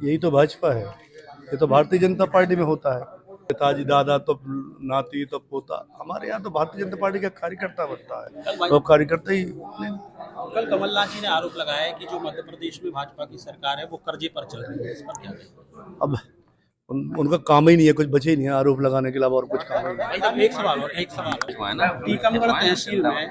यही तो भाजपा है। ये तो भारतीय जनता पार्टी में होता है। पिताजी दादा तो नाती तो पोता। हमारे यहाँ तो भारतीय जनता पार्टी का कार्यकर्ता बनता है, वो कार्यकर्ता ही। कल कमलनाथ जी ने आरोप लगाया है कि जो मध्य प्रदेश में भाजपा की सरकार है वो कर्जे पर चल रही है, इस पर क्या कहें? अब उनका काम ही नहीं है, कुछ बचे ही नहीं है आरोप लगाने के अलावा और कुछ काम ही नहीं है। एक सवाल है। टीकमगढ़ तहसील में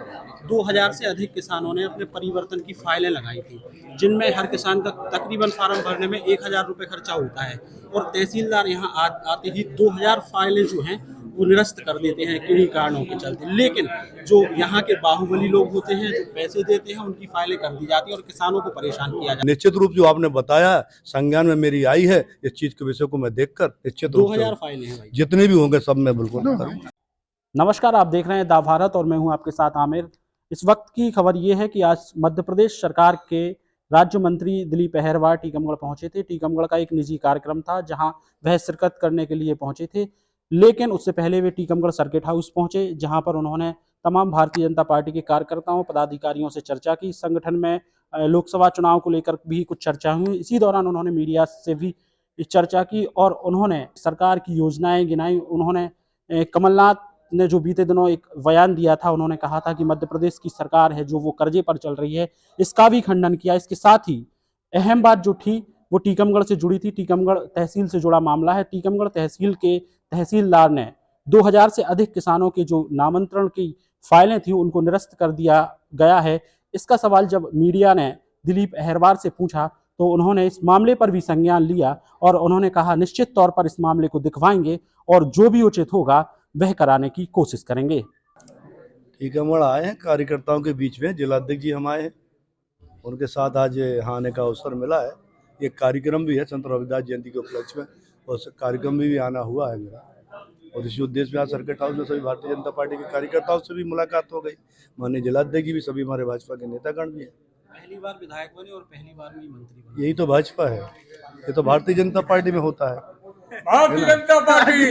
2000 से अधिक किसानों ने अपने परिवर्तन की फाइलें लगाई थी, जिनमें हर किसान का तकरीबन फार्म भरने में 1000 रुपये खर्चा होता है और तहसीलदार यहाँ आते ही 2000 फाइलें जो हैं वो निरस्त कर देते हैं किन्हीं कारणों के चलते। लेकिन जो यहाँ के बाहुबली लोग होते हैं, जो पैसे देते हैं, उनकी फाइलें कर दी जाती है और किसानों को परेशान किया जाता है। निश्चित रूप जो आपने बताया संज्ञान में मेरी आई है, इस चीज के विषय को मैं देखकर निश्चित रूप 2000 फाइलें हैं भाई, जितने भी होंगे सब मैं बिल्कुल करूंगा। नमस्कार, आप देख रहे हैं दा भारत और मैं हूं आपके साथ आमिर। इस वक्त की खबर ये है कि आज मध्य प्रदेश सरकार के राज्य मंत्री दिलीप अहरवार टीकमगढ़ पहुंचे थे। टीकमगढ़ का एक निजी कार्यक्रम था जहां वह शिरकत करने के लिए पहुंचे थे, लेकिन उससे पहले वे टीकमगढ़ सर्किट हाउस पहुंचे, जहां पर उन्होंने तमाम भारतीय जनता पार्टी के कार्यकर्ताओं पदाधिकारियों से चर्चा की। संगठन में लोकसभा चुनाव को लेकर भी कुछ चर्चा हुई। इसी दौरान उन्होंने मीडिया से भी चर्चा की और उन्होंने सरकार की योजनाएं गिनाई। उन्होंने कमलनाथ ने जो बीते दिनों एक बयान दिया था, उन्होंने कहा था कि मध्य प्रदेश की सरकार है जो वो कर्जे पर चल रही है, इसका भी खंडन किया। इसके साथ ही अहम बात जो थी वो टीकमगढ़ से जुड़ी थी। टीकमगढ़ तहसील से जुड़ा मामला है। टीकमगढ़ तहसील के तहसीलदार ने 2000 से अधिक किसानों के जो नामांतरण की फाइलें थी उनको निरस्त कर दिया गया है। इसका सवाल जब मीडिया ने दिलीप अहरवार से पूछा तो उन्होंने इस मामले पर भी संज्ञान लिया और उन्होंने कहा निश्चित तौर पर इस मामले को दिखवाएंगे और जो भी उचित होगा वह कराने की कोशिश करेंगे। टीकमगढ़ आए हैं कार्यकर्ताओं के बीच में, जिलाध्यक्ष जी हम आए हैं, उनके साथ आज यहाँ आने का अवसर मिला है। ये कार्यक्रम भी है संत रविदास जयंती के उपलक्ष्य में, उस कार्यक्रम में भी आना हुआ है मेरा। और इसी उद्देश्य में आज सर्किट हाउस में सभी भारतीय जनता पार्टी के कार्यकर्ताओं से भी मुलाकात हो गई। माननीय जिलाध्यक्ष जी भी, सभी हमारे भाजपा के नेतागण भी हैं। पहली बार विधायक बने और पहली बार में ही मंत्री बने। यही तो भाजपा है। ये तो भारतीय जनता पार्टी में होता है। भारतीय जनता पार्टी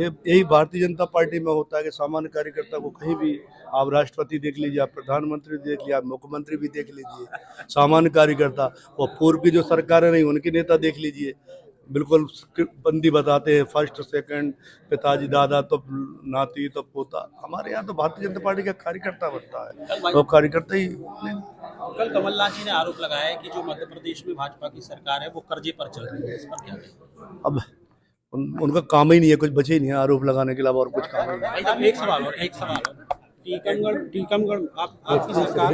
यही भारतीय जनता पार्टी में होता है कि सामान्य कार्यकर्ता को कहीं भी, आप राष्ट्रपति देख लीजिए, आप प्रधानमंत्री देख लीजिए, आप मुख्यमंत्री भी देख लीजिए, सामान्य कार्यकर्ता और पूर्व की जो सरकारें रही उनके नेता देख लीजिए, बिल्कुल बंदी बताते हैं, फर्स्ट सेकंड, पिताजी दादा तो नाती तो पोता। हमारे यहाँ तो भारतीय जनता पार्टी का कार्यकर्ता बनता है, वो कार्यकर्ता ही। कल कमलनाथ जी ने आरोप लगाया है कि जो मध्य प्रदेश में भाजपा की सरकार है वो कर्जे पर चल रही है, इस पर क्या कहें? अब उनका काम ही नहीं है, कुछ बचे ही नहीं है आरोप लगाने के अलावा और कुछ काम ही नहीं है। एक सवाल है। टीकमगढ़ आपकी सरकार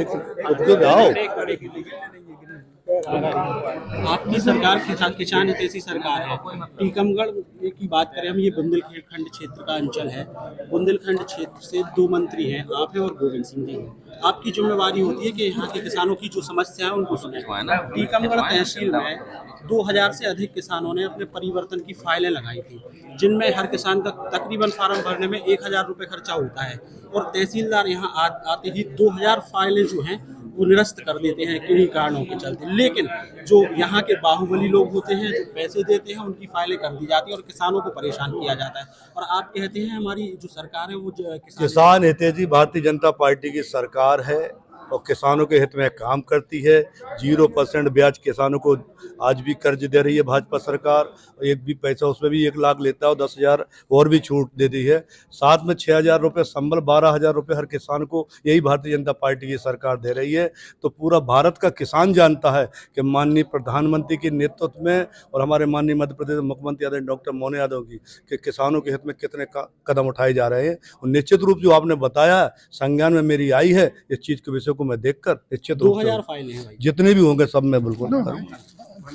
आपकी सरकार किसान हितैषी सरकार है। टीकमगढ़ की बात करें हम, ये बुंदेलखंड क्षेत्र का अंचल है। बुंदेलखंड क्षेत्र से 2 मंत्री हैं, आप हैं और गोविंद सिंह जी हैं। आपकी जिम्मेवारी होती है कि यहाँ के किसानों की जो समस्या है उनको सुने। टीकमगढ़ तहसील में 2000 से अधिक किसानों ने अपने परिवर्तन की फाइलें लगाई थी, जिनमें हर किसान का तकरीबन फार्म भरने में 1000 रुपये खर्चा होता है और तहसीलदार यहाँ आते ही 2000 फाइलें जो हैं वो निरस्त कर देते हैं किन्हीं कारणों के चलते। लेकिन जो यहाँ के बाहुबली लोग होते हैं, जो पैसे देते हैं, उनकी फाइलें कर दी जाती है और किसानों को परेशान किया जाता है। और आप कहते हैं हमारी जो सरकार है वो किसान हितैषी भारतीय जनता पार्टी की सरकार है और किसानों के हित में काम करती है। 0% ब्याज किसानों को आज भी कर्ज दे रही है भाजपा सरकार। एक भी पैसा उसमें भी 1 लाख लेता है और 10,000 और भी छूट देती है। साथ में 6,000 रुपये संबल, 12,000 रुपये हर किसान को यही भारतीय जनता पार्टी की सरकार दे रही है। तो पूरा भारत का किसान जानता है कि माननीय प्रधानमंत्री के नेतृत्व में और हमारे माननीय मध्य प्रदेश मुख्यमंत्री आदरणीय डॉक्टर मोहन यादव की कि किसानों के हित में कितने कदम उठाए जा रहे हैं। और निश्चित रूप जो आपने बताया संज्ञान में मेरी आई है, इस चीज के विषय को मैं देखकर निश्चित रूप 2000 फाइलें हैं भाई, जितने भी होंगे सब मैं बिल्कुल करूंगा।